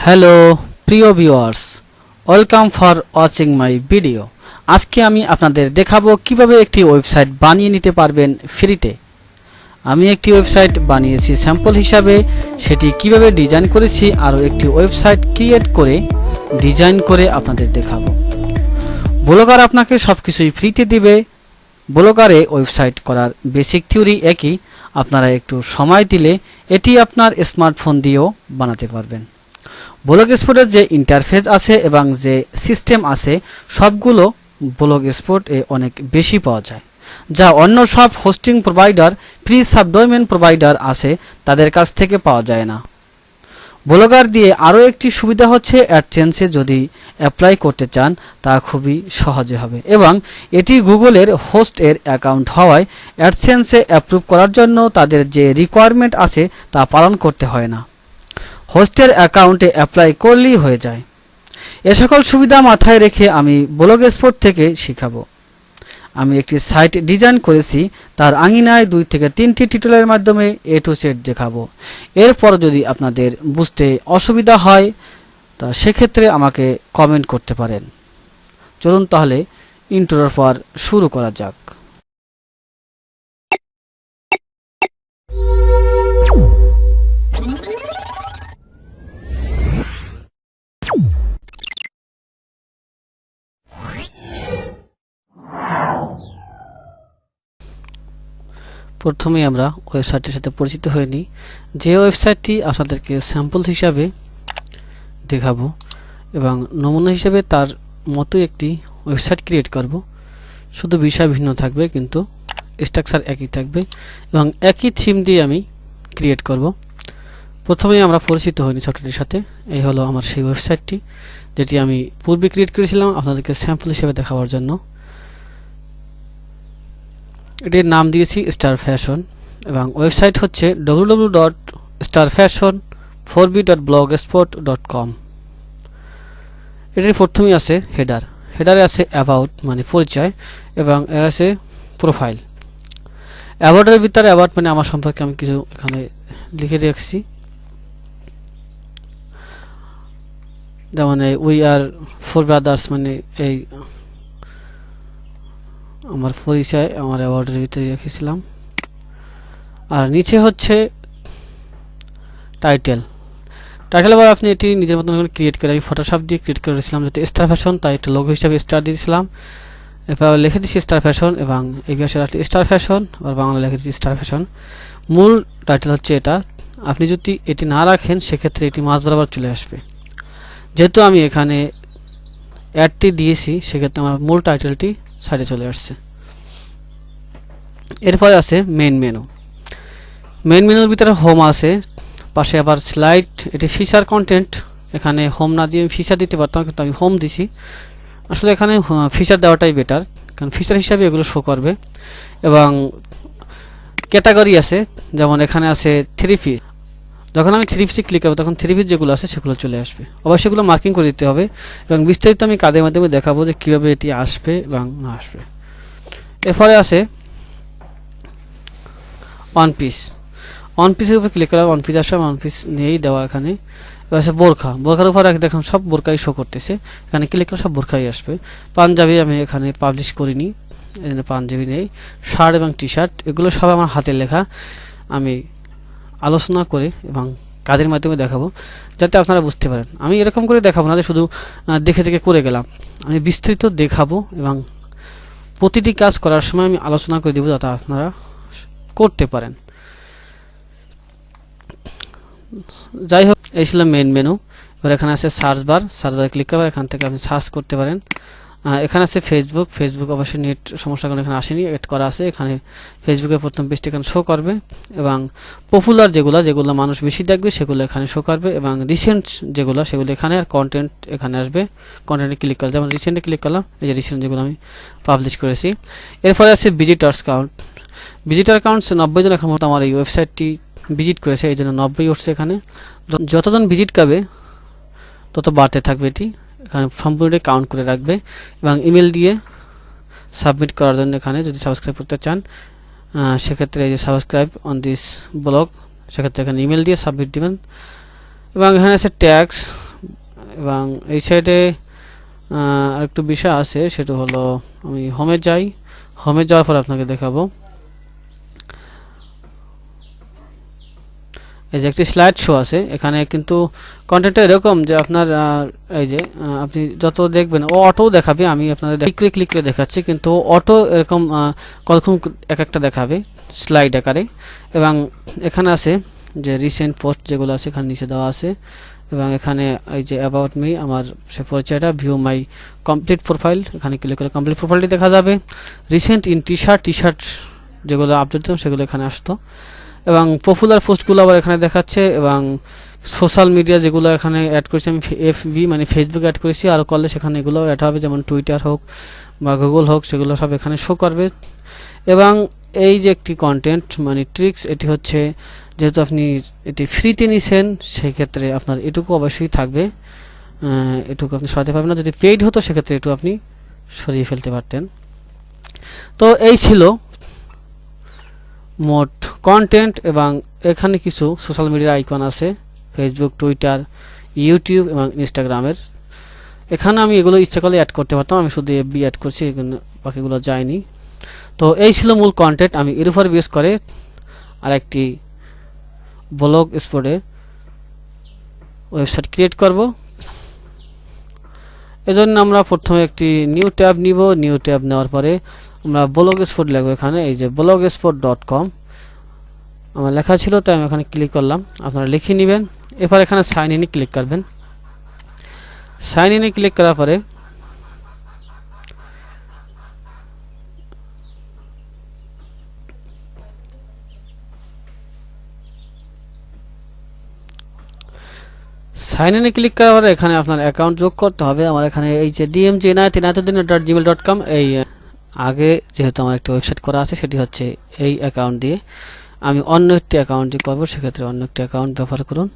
Hello প্রিয় viewers, welcome for watching my video. আজকে আমি আপনাদের দেখাবো কিভাবে একটি ওয়েবসাইট বানিয়ে নিতে পারবেন ফ্রিতে। আমি একটি ওয়েবসাইট বানিয়েছি স্যাম্পল হিসাবে, সেটি কিভাবে ডিজাইন করেছি আরও একটি ওয়েবসাইট ক্রিয়েট করে ডিজাইন করে আপনাদের দেখাবো। ব্লগার আপনাকে সব কিছুই ফ্রিতে দিবে। ব্লগারে ওয়েবসাইট করার বেসিক থিওরি একই, আপনারা একটু সময় দিলে এটি আপনার স্মার্টফোন দিয়েও বানাতে পারবেন। ব্লগস্পটের যে ইন্টারফেস আছে এবং যে সিস্টেম আছে সবগুলো ব্লগস্পটে অনেক বেশি পাওয়া যায়, যা অন্য সব hosting provider, free subdomain provider আছে তাদের কাছ থেকে পাওয়া যায় না। ব্লগার দিয়ে আরও একটি সুবিধা হচ্ছে অ্যাডসেন্সে যদি অ্যাপ্লাই করতে চান তা খুবই সহজে হবে এবং এটি গুগলের হোস্টের অ্যাকাউন্ট হওয়ায় অ্যাডসেন্সে অ্যাপ্রুভ করার জন্য তাদের যে রিকোয়ারমেন্ট আছে তা পালন করতে হয় না। হোস্টের অ্যাকাউন্টে অ্যাপ্লাই করলেই হয়ে যায়। এ সকল সুবিধা মাথায় রেখে আমি ব্লগস্পট থেকে শেখাবো। আমি একটি সাইট ডিজাইন করেছি, তার আঙিনায় 2 থেকে 3টি টিউটোরিয়ালের মাধ্যমে A to Z দেখাবো। এরপর যদি আপনাদের বুঝতে অসুবিধা হয় তা সেক্ষেত্রে আমাকে কমেন্ট করতে পারেন। চলুন তাহলে ইন্ট্রোর পর শুরু করা যাক। প্রথমে আমরা ওয়েবসাইটের সাথে পরিচিত হয়ে নিই। যে ওয়েবসাইটটি আপনাদেরকে স্যাম্পল হিসাবে দেখাবো এবং নমুনা হিসেবে তার মতো একটি ওয়েবসাইট ক্রিয়েট করব। শুধু বিষয় ভিন্ন থাকবে কিন্তু স্ট্রাকচার একই থাকবে এবং একই থিম দিয়ে আমি ক্রিয়েট করব। প্রথমেই আমরা পরিচিত হইনি সফটওয়্যারটির সাথে। এই হলো আমার সেই ওয়েবসাইটটি, যেটি আমি পূর্বে ক্রিয়েট করেছিলাম আপনাদেরকে স্যাম্পল হিসেবে দেখাবার জন্য। এটির নাম দিয়েছি স্টার ফ্যাশন এবং ওয়েবসাইট হচ্ছে www.starfashion4b.blogspot.com। এটির প্রথমেই আছে হেডারে আছে অ্যাবাউট মানে পরিচয় এবং এর আছে প্রোফাইল। অ্যাবাউটের ভিতরে অ্যাবাউট মানে আমার সম্পর্কে আমি কিছু এখানে লিখে রাখছি, যেমন উই আর 4 ব্রাদার্স মানে এই আমার পরিচয় আমার অ্যাওয়ার্ডের ভিতরে রেখেছিলাম। আর নিচে হচ্ছে টাইটেল আবার আপনি এটি নিজের মতন করে ক্রিয়েট করে, আমি ফটোশপ দিয়ে ক্রিয়েট করেছিলাম যাতে স্টার ফ্যাশন, তাই একটা লোগো হিসাবে স্টার দিয়েছিলাম। এরপর লিখে দিচ্ছি স্টার ফ্যাশন এবং এই পাশে স্টার ফ্যাশন আর বাংলা লিখে দিচ্ছি স্টার ফ্যাশন। মূল টাইটেল হচ্ছে এটা। আপনি যদি এটি না রাখেন সেক্ষেত্রে এটি মাঝ বরাবর চলে আসবে। যেহেতু আমি এখানে অ্যাডটি দিয়েছি সেক্ষেত্রে আমার মূল টাইটেলটি সাইডে চলে আসছে। এরপরে আছে মেইন মেনুর ভিতরে হোম আছে, পাশে আবার স্লাইড, এটি ফিচার কন্টেন্ট। এখানে হোম না দিয়ে ফিচার দিতে পারতাম কিন্তু আমি হোম দিছি। আসলে এখানে ফিচার দেওয়াটাই বেটার, কারণ ফিচার হিসাবে এগুলো শো করবে। এবং ক্যাটাগরি আছে, যেমন এখানে আছে 3 পিস। যখন আমি 3 পিসে ক্লিক করব তখন 3 পিস যেগুলো আছে সেগুলো চলে আসবে। অবশ্যই সেগুলো মার্কিং করে দিতে হবে এবং বিস্তারিত আমি কাজের মাধ্যমে দেখাবো যে কীভাবে এটি আসবে এবং না আসবে। এরপরে আছে ওয়ান পিসের উপরে ক্লিক করা, ওয়ান পিস আসবে, ওয়ান পিস নিয়েই দেওয়া। এখানে এবার আছে বোরখার উপর দেখুন সব বোরকাই শো করতেছে, এখানে ক্লিক করে সব বোরখাই আসবে। পাঞ্জাবি আমি এখানে পাবলিশ করিনি, এখানে পাঞ্জাবি নেই। শার্ট এবং টি শার্ট এগুলো সব আমার হাতের লেখা, আমি আলোচনা করে এবং কাজের মাধ্যমে দেখাবো যাতে আপনারা বুঝতে পারেন। আমি এরকম করে দেখাবো না যে শুধু দেখে করে গেলাম, আমি বিস্তৃত দেখাবো এবং প্রতিটি কাজ করার সময় আমি আলোচনা করে দেবো যাতে আপনারা করতে পারেন। যাই হোক, এই ছিল মেইন মেনু। এবার এখানে আছে সার্চবারে ক্লিক করবেন, এখান থেকে আপনি সার্চ করতে পারেন। এখানে আছে ফেসবুক অবশ্যই নেট সমস্যা কারণে এখানে আসেনি, এড করা আছে। এখানে ফেসবুকের প্রথম পেজটি এখানে শো করবে এবং পপুলার যেগুলো মানুষ বেশি দেখবে সেগুলো এখানে শো করবে এবং রিসেন্ট যেগুলো সেগুলো এখানে, আর কন্টেন্ট এখানে আসবে। কন্টেন্টে ক্লিক করলে যেমন রিসেন্টে ক্লিক করলাম, এই যে রিসেন্ট যেগুলো আমি পাবলিশ করেছি। এরপরে আছে ভিজিটার কাউন্ট 90 জন এখন মতো আমার এই ওয়েবসাইটটি ভিজিট করেছে, এই জন্য 90 উঠছে। এখানে যতজন ভিজিট করবে তত বাড়তে থাকবে, এটি এখানে সম্পূর্ণটাই কাউন্ট করে রাখবে এবং ইমেল দিয়ে সাবমিট করার জন্য এখানে যদি সাবস্ক্রাইব করতে চান সেক্ষেত্রে এই যে সাবস্ক্রাইব অন দিস ব্লগ, সেক্ষেত্রে এখানে ইমেল দিয়ে সাবমিট দিবেন। এবং এখানে আছে ট্যাক্স এবং এই সাইডে আরেকটু বিষয় আছে, সেটা হলো আমি হোমে যাই। হোমে যাওয়ার পর আপনাকে দেখাবো এই যে একটি স্লাইড শো আছে। এখানে কিন্তু কন্টেন্টটা এরকম যে আপনার এই যে আপনি যত দেখবেন ও অটো দেখাবে। আমি আপনাদের ক্লিক করে দেখাচ্ছি, কিন্তু অটো এরকম কতক্ষণ এক একটা দেখাবে স্লাইড আকারে। এবং এখানে আছে যে রিসেন্ট পোস্ট যেগুলো আছে এখানে নিচে দেওয়া আছে। এবং এখানে এই যে অ্যাবাউট মি, আমার সে পরিচয়টা, ভিউ মাই কমপ্লিট প্রোফাইল, এখানে ক্লিক করে কমপ্লিট প্রোফাইলটি দেখা যাবে। রিসেন্ট ইন টি শার্ট যেগুলো আপডেট দিতাম সেগুলো এখানে আসতো। এবং পপুলার পোস্টগুলো আবার এখানে দেখাচ্ছে। এবং সোশ্যাল মিডিয়া যেগুলো এখানে অ্যাড করেছি আমি, এফবি মানে ফেসবুক অ্যাড করেছি, আরও করলে সেখানে এগুলো অ্যাড হবে, যেমন টুইটার হোক বা গুগল হোক, সেগুলো সব এখানে শো করবে। এবং এই যে একটি কন্টেন্ট মানে ট্রিক্স, এটি হচ্ছে যেহেতু আপনি এটি ফ্রিতে নিছেন সেক্ষেত্রে আপনার এটুকু অবশ্যই থাকবে, এটুকু আপনি সরাতে পারবেন না। যদি পেইড হতো সেক্ষেত্রে এটু আপনি সরিয়ে ফেলতে পারতেন। তো এই ছিল মোট কন্টেন্ট। এবং এখানে কিছু সোশ্যাল মিডিয়ার আইকন আছে, ফেসবুক, টুইটার, ইউটিউব এবং ইনস্টাগ্রামের। এখানে আমি এগুলো ইচ্ছা করলে অ্যাড করতে পারতাম, আমি শুধু এফবি অ্যাড করছি, এখানে বাকিগুলো যায়নি। তো এই ছিল মূল কন্টেন্ট। আমি এর উপর বেস করে আরেকটি ব্লগ স্পটের ওয়েবসাইট ক্রিয়েট করব। এজন্য আমরা প্রথমে একটি নিউ ট্যাব নিব। নিউ ট্যাব নেওয়ার পরে আমরা ব্লগ স্পট লিখব। এখানে এই যে blogspot.com আমার লেখা ছিল, তাই আমি এখানে ক্লিক করলাম। আপনারা লিখে নেবেন। এরপর এখানে সাইন ইনে ক্লিক করবেন। সাইন ইনে ক্লিক করার পরে সাইন ইনে ক্লিক করার পরে এখানে আপনার অ্যাকাউন্ট যোগ করতে হবে। আমার এখানে এই যে dmjinath@gmail.com, এই আগে যেহেতু আমার একটা ওয়েবসাইট করা আছে সেটি হচ্ছে এই অ্যাকাউন্ট দিয়ে। আমি অন্য একটি অ্যাকাউন্ট করব, সেক্ষেত্রে অন্য একটি অ্যাকাউন্ট ব্যবহার করুন।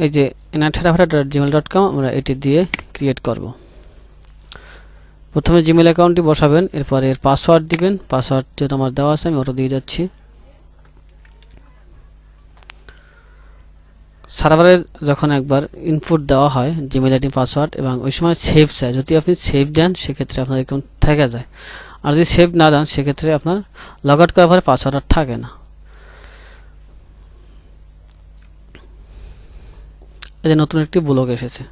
এই যে inath@gmail.com আমরা এটি দিয়ে ক্রিয়েট করব। প্রথমে জিমেল অ্যাকাউন্টটি বসাবেন, এরপরে এর পাসওয়ার্ড দিবেন। পাসওয়ার্ড যেহেতু আমার দেওয়া আছে আমি ওটা দিয়ে যাচ্ছি। সার্ভারে যখন একবার ইনপুট দেওয়া হয় জিমেল আইডি পাসওয়ার্ড, এবং ওই সময় সেভ চায়, যদি আপনি সেভ দেন সেক্ষেত্রে আপনার অ্যাকাউন্ট থেকে যায়। আর যদি সেভ না দেন সেক্ষেত্রে আপনার লগ আউট করার পরে পাসওয়ার্ড আর থাকে না। এই যে নতুন একটি ব্লগ এসেছে,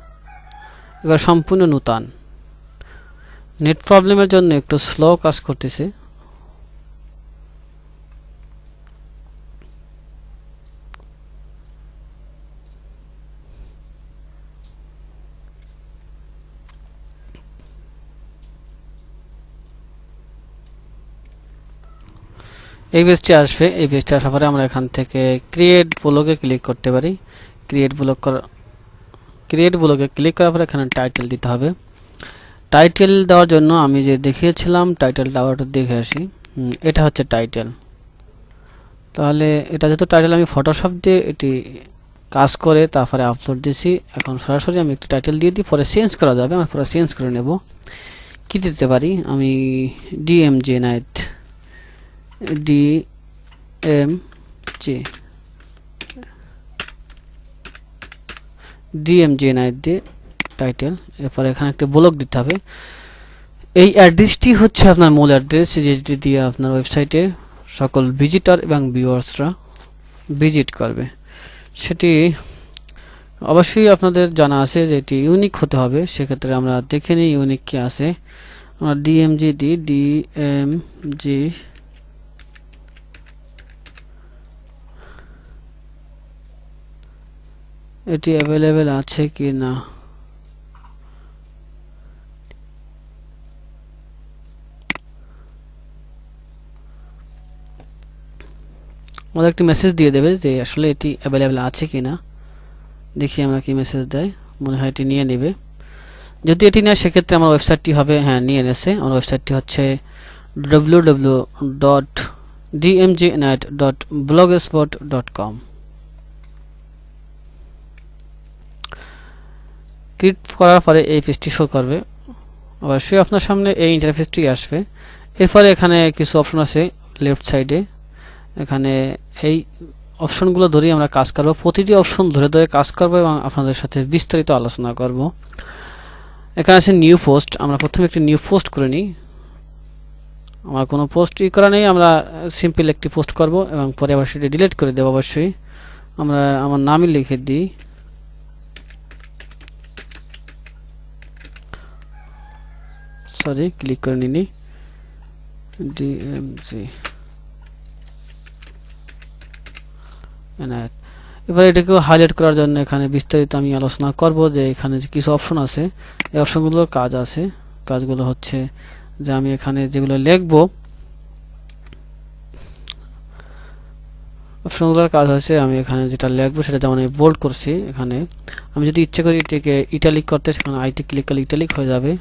এবার সম্পূর্ণ নূতন। নেট প্রবলেমের জন্য একটু স্লো কাজ করতেছে। এই পেজটি আসবে। এই পেজটি আসার পরে আমরা এখান থেকে ক্রিয়েট ব্লগে ক্লিক করতে পারি। ক্রিয়েট ব্লগে ক্লিক করার পরে এখানে টাইটেল দিতে হবে। টাইটেল দেওয়ার জন্য আমি যে দেখিয়েছিলাম টাইটেলটা আবার দেখে আসি। এটা হচ্ছে টাইটেল। তাহলে এটা যেহেতু টাইটেল, আমি ফটোশপ দিয়ে এটি কাজ করে তারপরে আপলোড দিয়েছি। এখন সরাসরি আমি একটি টাইটেল দিয়ে দিই, পরে চেঞ্জ করা যাবে। আমি পরে চেঞ্জ করে নেব। কি দিতে পারি আমি, dmjinath দিয়ে টাইটেল। এরপরে এখানে একটা ব্লগ দিতে হবে। এই অ্যাড্রেসটি হচ্ছে আপনার মূল অ্যাড্রেস, যেটি দিয়ে আপনার ওয়েবসাইটে সকল ভিজিটর এবং ভিউয়ার্সরা ভিজিট করবে। সেটি অবশ্যই আপনাদের জানা আছে যে এটি ইউনিক হতে হবে। সেক্ষেত্রে আমরা দেখে নিই ইউনিক কি আছে। আমরা dmj এটি অ্যাভেলেবেল আছে কি না। আমাদের একটি মেসেজ দিয়ে দেবে যে আসলে এটি অ্যাভেলেবেল আছে কি না। দেখি আমরা কি মেসেজ দেয়। মনে হয় এটি নিয়ে নেবে। যদি এটি নেয় সেক্ষেত্রে আমার ওয়েবসাইটটি হবে, হ্যাঁ নিয়ে নেছে। আমার ওয়েবসাইটটি হচ্ছে www.dmjinath.blogspot.com। ক্লিক করার পরে এই পেজটি শো করবে। অবশ্যই আপনার সামনে এই ইন্টারফেসটি আসবে। এরপরে এখানে কিছু অপশন আছে লেফট সাইডে। এখানে এই অপশনগুলো ধরেই আমরা কাজ করব, প্রতিটি অপশন ধরে ধরে কাজ করব এবং আপনাদের সাথে বিস্তারিত আলোচনা করব। এখানে আছে নিউ পোস্ট, আমরা প্রথমে একটি নিউ পোস্ট করে নিই। আমার কোনো পোস্টই করা নেই, আমরা সিম্পল একটি পোস্ট করব এবং পরে আবার সেটি ডিলিট করে দেব। অবশ্যই আমরা আমার নামই লিখে দিই, সরি ক্লিক করে নিনি ডিএমজি এনায়েত। এবার এটাকেও হাইলাইট করার জন্য এখানে বিস্তারিত আমি আলোচনা করব যে এখানে যে কিছু অপশন আছে, এই অপশনগুলোর কাজ আছে। কাজগুলো হচ্ছে যে আমি এখানে যেগুলো লিখব, অপশনগুলোর কাজ হচ্ছে আমি এখানে যেটা লিখব সেটা যেমন আমি বোল্ড করছি। এখানে আমি যদি ইচ্ছে করি এটাকে ইটালিক করতে, সেখানে আইতে ক্লিক করলে ইটালিক হয়ে যাবে।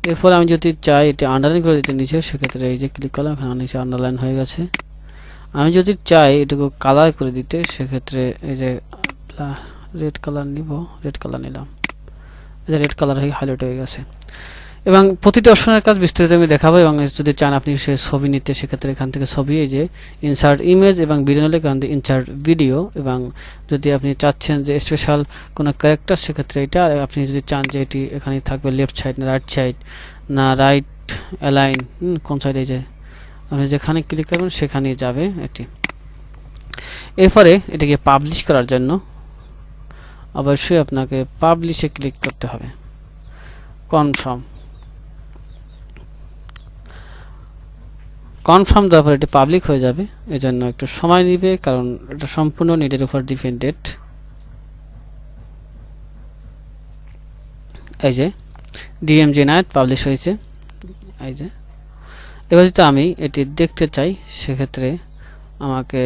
এরপর আমি যদি চাই এটা আন্ডারলাইন করে দিতে নিচে, সেক্ষেত্রে এই যে ক্লিক করলাম, এখানে নিচে আন্ডারলাইন হয়ে গেছে। আমি যদি চাই এটাকে কালার করে দিতে, সেক্ষেত্রে এই যে রেড কালার নিব, রেড কালার নিলাম, এই যে রেড কালার হয়ে হাইলাইট হয়ে গেছে। এবং প্রতিটি অপশনের কাজ বিস্তারিত আমি দেখাবো। এবং যদি চান আপনি সে ছবি নিতে, সেক্ষেত্রে এখান থেকে ছবি, এই যে ইনসার্ট ইমেজ, এবং ভিডিও নিলে এখান থেকে ইনসার্ট ভিডিও। এবং যদি আপনি চাচ্ছেন যে স্পেশাল কোনো ক্যারেক্টার, সেক্ষেত্রে এটা। আর আপনি যদি চান যে এটি এখানে থাকবে লেফট সাইড না রাইট সাইড না রাইট অ্যালাইন, কোন সাইডে, যে আপনি যেখানে ক্লিক করবেন সেখানেই যাবে এটি। এরপরে এটাকে পাবলিশ করার জন্য অবশ্যই আপনাকে পাবলিশে ক্লিক করতে হবে, কনফার্ম দেওয়ার পর এটি পাবলিক হয়ে যাবে। এজন্য একটু সময় নেবে, কারণ এটা সম্পূর্ণ নেটের উপর ডিপেন্ডেন্ট। এই যে ডিএমজি এনায়েত পাবলিশ হয়েছে। এই যে এবার যদি আমি এটি দেখতে চাই, সেক্ষেত্রে আমাকে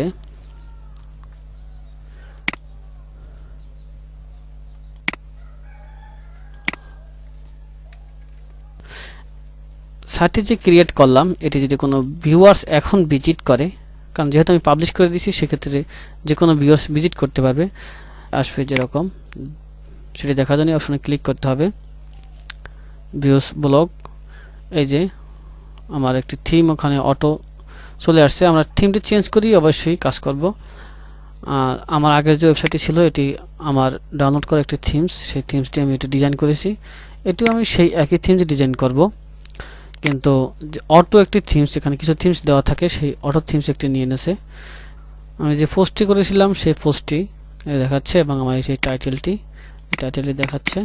সাইটটি যে ক্রিয়েট করলাম, এটি যদি কোনো ভিউয়ার্স এখন ভিজিট করে, কারণ যেহেতু আমি পাবলিশ করে দিয়েছি, সেক্ষেত্রে যে কোনো ভিউয়ার্স ভিজিট করতে পারবে। আসবে যেরকম, সেটি দেখার জন্য অপশনে ক্লিক করতে হবে, ভিউস ব্লগ। এই যে আমার একটি থিম ওখানে অটো চলে আসছে। আমরা থিমটি চেঞ্জ করি, অবশ্যই কাজ করব। আমার আগের যে ওয়েবসাইটটি ছিল, এটি আমার ডাউনলোড করা একটি থিমস, সেই থিমসটি আমি এটি ডিজাইন করেছি। এটিও আমি সেই একই থিমস ডিজাইন করব, কিন্তু অটো একটি থিমস, এখানে কিছু থিমস দেওয়া থাকে, সেই অটো থিমস একটি নিয়ে এনেছে। আমি যে পোস্টটি করেছিলাম সেই পোস্টটি দেখাচ্ছে, এবং আমার সেই টাইটেলটি দেখাচ্ছে,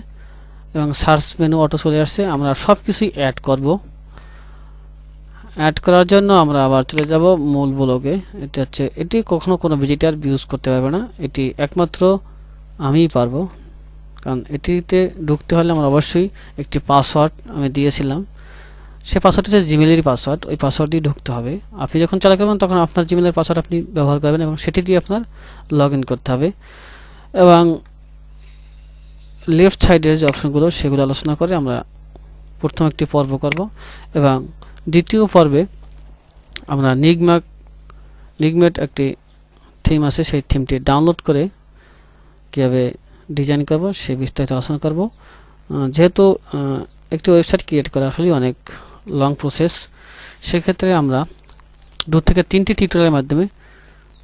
এবং সার্চ মেনু অটো চলে আসছে। আমরা সব কিছুই অ্যাড করব। অ্যাড করার জন্য আমরা আবার চলে যাব মূল ব্লগে। এটা হচ্ছে, এটি কখনো কোনো ভিজিটার ইউজ করতে পারবে না, এটি একমাত্র আমিই পারবো। কারণ এটিতে ঢুকতে হলে আমার অবশ্যই একটি পাসওয়ার্ড আমি দিয়েছিলাম, সে পাসওয়ার্ড হচ্ছে জিমেলেরই পাসওয়ার্ড, ওই পাসওয়ার্ড দিয়ে ঢুকতে হবে। আপনি যখন চালু করবেন তখন আপনার জিমেলের পাসওয়ার্ড আপনি ব্যবহার করবেন, এবং সেটি দিয়ে আপনার লগ ইন করতে হবে। এবং লেফট সাইডের যে অপশনগুলো, সেগুলো আলোচনা করে আমরা প্রথম একটি পর্ব করব, এবং দ্বিতীয় পর্বে আমরা নিগমেট একটি থিম আছে, সেই থিমটি ডাউনলোড করে কীভাবে ডিজাইন করব সে বিস্তারিত আলোচনা করব। যেহেতু একটি ওয়েবসাইট ক্রিয়েট করা আসলে অনেক লং প্রসেস, সেক্ষেত্রে আমরা 2 থেকে 3টি টিউটোরিয়ালের মাধ্যমে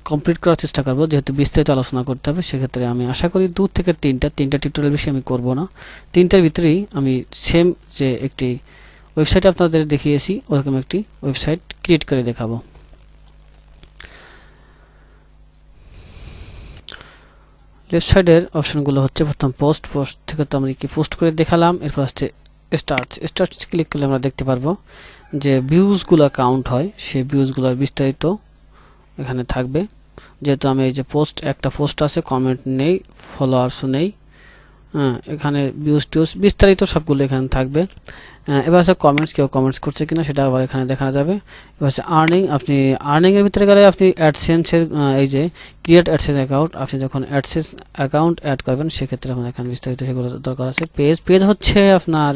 কমপ্লিট করার চেষ্টা করব। যেহেতু বিস্তারিত আলোচনা করতে হবে, সেক্ষেত্রে আমি আশা করি 2 থেকে 3টা টিউটোরিয়াল বেশি আমি করব না। 3টার ভিতরেই আমি সেম যে একটি ওয়েবসাইট আপনাদের দেখিয়েছি, ওরকম একটি ওয়েবসাইট ক্রিয়েট করে দেখাবো। লেফট সাইডের অপশনগুলো হচ্ছে, প্রথম পোস্ট থেকে তো আমরা কি পোস্ট করে দেখালাম। এরপর হচ্ছে স্টার্টস ক্লিক করলে আমরা দেখতে পারবো যে ভিউজগুলো কাউন্ট হয়, সেই ভিউজগুলোর বিস্তারিত এখানে থাকবে। যেহেতু আমি এই যে একটা পোস্ট আছে, কমেন্ট নেই, ফলোয়ার্সও নেই, এখানে ভিউজ বিস্তারিত সবগুলো এখানে থাকবে। এবার আছে কমেন্টস, কেউ কমেন্টস করছে কিনা সেটা আবার এখানে দেখা যাবে। এবার হচ্ছে আর্নিং, আপনি আর্নিংয়ের ভিতরে গেলে আপনি অ্যাডসেন্সের এই যে ক্রিয়েট অ্যাডসেন্স অ্যাকাউন্ট, আপনি যখন অ্যাডসেন্স অ্যাকাউন্ট অ্যাড করবেন, সেক্ষেত্রে আমাদের এখানে বিস্তারিত সেগুলো দরকার আছে। পেজ হচ্ছে আপনার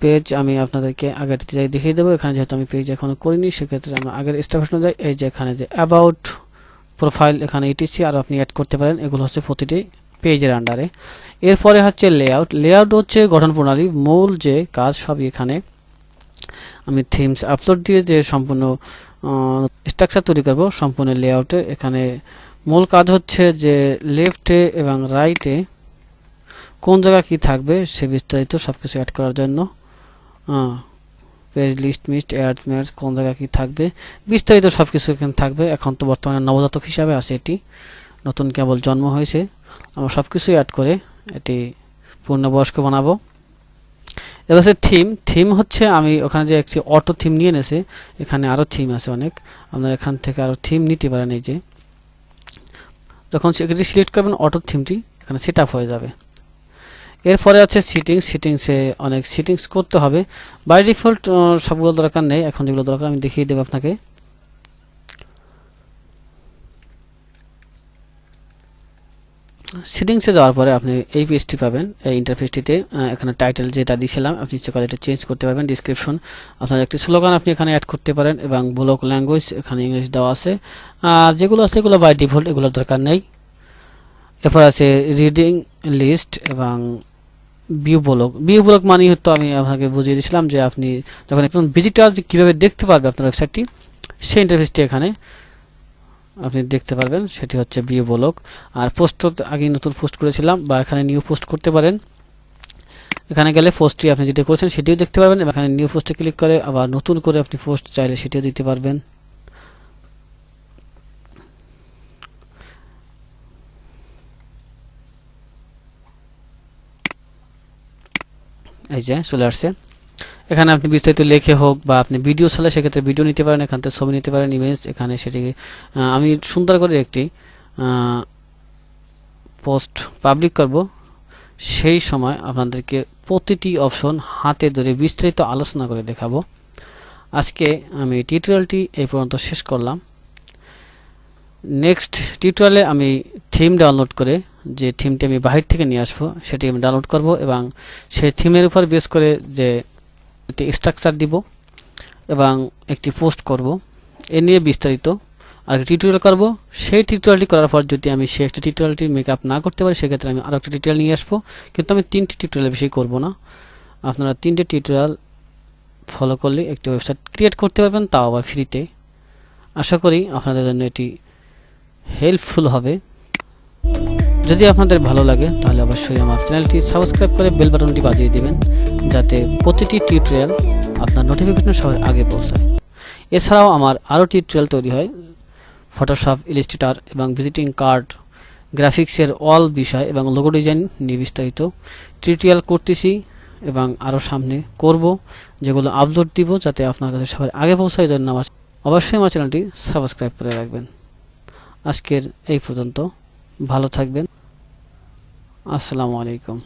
পেজ, আমি আপনাদেরকে আগের দেখিয়ে দেবো। এখানে যেহেতু আমি পেজ এখনো করিনি, সেক্ষেত্রে আমরা আগের স্টেপ অনুযায়ী এই যে এখানে যে অ্যাবাউট, প্রোফাইল, এখানে ইটিসি আর আপনি অ্যাড করতে পারেন। এগুলো হচ্ছে প্রতিটি পেজের আন্ডারে। এরপরে হচ্ছে লেআউট হচ্ছে গঠন প্রণালী, মূল যে কাজ সবই এখানে। আমি থিমস আপলোড দিয়ে যে সম্পূর্ণ স্ট্রাকচার তৈরি করব সম্পূর্ণ লেআউটে। এখানে মূল কাজ হচ্ছে যে লেফটে এবং রাইটে কোন জায়গা কি থাকবে সে বিস্তারিত সবকিছু অ্যাড করার জন্য। পেজ লিস্ট মিস্ট অ্যাড ম্যাটস কোন জায়গা কি থাকবে বিস্তারিত সবকিছু এখানে থাকবে। এখন তো বর্তমানে নবজাতক হিসাবে আছে, এটি নতুন কেবল জন্ম হয়েছে। আমরা সবকিছু অ্যাড করে এটি পূর্ণবয়স্ক বানাবো। এবার থিম হচ্ছে আমি ওখানে যে একটি অটো থিম নিয়ে নেছে, এখানে আরও থিম আছে অনেক, আপনারা এখান থেকে আরও থিম নিতে পারেন। এই যে যখন সেটি সিলেক্ট করবেন অটো থিমটি এখানে সেট আপ হয়ে যাবে। এরপরে আছে সিটিংসে অনেক সিটিংস করতে হবে। বাই ডিফল্ট সবগুলো দরকার নেই, এখন যেগুলো দরকার আমি দেখিয়ে দেবো আপনাকে। সেটিংসে যাওয়ার পরে আপনি এই পেজটি পাবেন। এই ইন্টারফেসটিতে এখানে টাইটেল যেটা দিয়েছিলাম আপনি ইচ্ছে করে এটা চেঞ্জ করতে পারবেন। ডিসক্রিপশন আপনার একটি স্লোগান আপনি এখানে অ্যাড করতে পারেন এবং ব্লক ল্যাঙ্গুয়েজ এখানে ইংলিশ দেওয়া আছে। আর যেগুলো আছে এগুলো বাই ডিফল্ট, এগুলোর দরকার নেই। এরপর আছে রিডিং লিস্ট এবং ভিউ ব্লগ মানে হয়তো আমি আপনাকে বুঝিয়ে দিয়েছিলাম যে আপনি যখন একজন ভিজিটর কীভাবে দেখতে পারবে আপনার ওয়েবসাইটটি, সেই ইন্টারফেসটি এখানে আপনি দেখতে পারবেন, সেটি হচ্ছে ভিউ ব্লগ। আর পোস্ট আগে নতুন পোস্ট করেছিলাম বা এখানে নিউ পোস্ট করতে পারেন। এখানে গেলে পোস্টটি আপনি যেটা করেছেন সেটিও দেখতে পারবেন। এখানে নিউ পোস্টে ক্লিক করে আবার নতুন করে আপনি পোস্ট চাইলে সেটিও দিতে পারবেন। এই যে চলে আসছে। এখানে আপনি বিস্তারিত লেখে হোক বা আপনি ভিডিও চাইলে সেক্ষেত্রে ভিডিও নিতে পারেন, এখান থেকে ছবি নিতে পারেন, ইমেজ। এখানে সেটিকে আমি সুন্দর করে একটি পোস্ট পাবলিক করব, সেই সময় আপনাদেরকে প্রতিটি অপশন হাতে ধরে বিস্তারিত আলোচনা করে দেখাবো। আজকে আমি টিউটোরিয়ালটি এই পর্যন্ত শেষ করলাম। নেক্সট টিউটোরিয়ালে আমি থিম ডাউনলোড করে যে থিমটি আমি বাহির থেকে নিয়ে আসবো সেটি আমি ডাউনলোড করব এবং সেই থিমের উপর বেস করে যে একটি স্ট্রাকচার দিব এবং একটি পোস্ট করব, এ নিয়ে বিস্তারিত আর একটি টিউটোরিয়াল করব। সেই টিউটোরিয়ালটি করার পর যদি আমি সেই একটি টিউটোরিয়ালটি মেকআপ না করতে পারি সেক্ষেত্রে আমি আরও একটি টিউটোরিয়াল নিয়ে আসবো, কিন্তু আমি 3টি টিউটোরিয়াল বেশি করব না। আপনারা 3টে টিউটোরিয়াল ফলো করলে একটি ওয়েবসাইট ক্রিয়েট করতে পারবেন, তাও আবার ফ্রিতে। আশা করি আপনাদের জন্য এটি হেল্পফুল হবে। যদি আপনাদের ভালো লাগে তাহলে অবশ্যই আমার চ্যানেলটি সাবস্ক্রাইব করে বেল বাটনটি বাজিয়ে দিবেন, যাতে প্রতিটি টিউটোরিয়াল আপনার নোটিফিকেশন সবার আগে পৌঁছায়। এছাড়াও আমার আরও টিউটোরিয়াল তৈরি হয় ফটোশপ, ইলাস্ট্রেটর এবং ভিজিটিং কার্ড, গ্রাফিক্সের অল বিষয় এবং লোগো ডিজাইন নিয়ে বিস্তারিত টিউটোরিয়াল করতেছি এবং আরও সামনে করব, যেগুলো আপলোড দিব যাতে আপনার কাছে সবার আগে পৌঁছায়। জন্য অবশ্যই আমার চ্যানেলটি সাবস্ক্রাইব করে রাখবেন। আজকের এই পর্যন্ত, ভালো থাকবেন। আসসালামু আলাইকুম।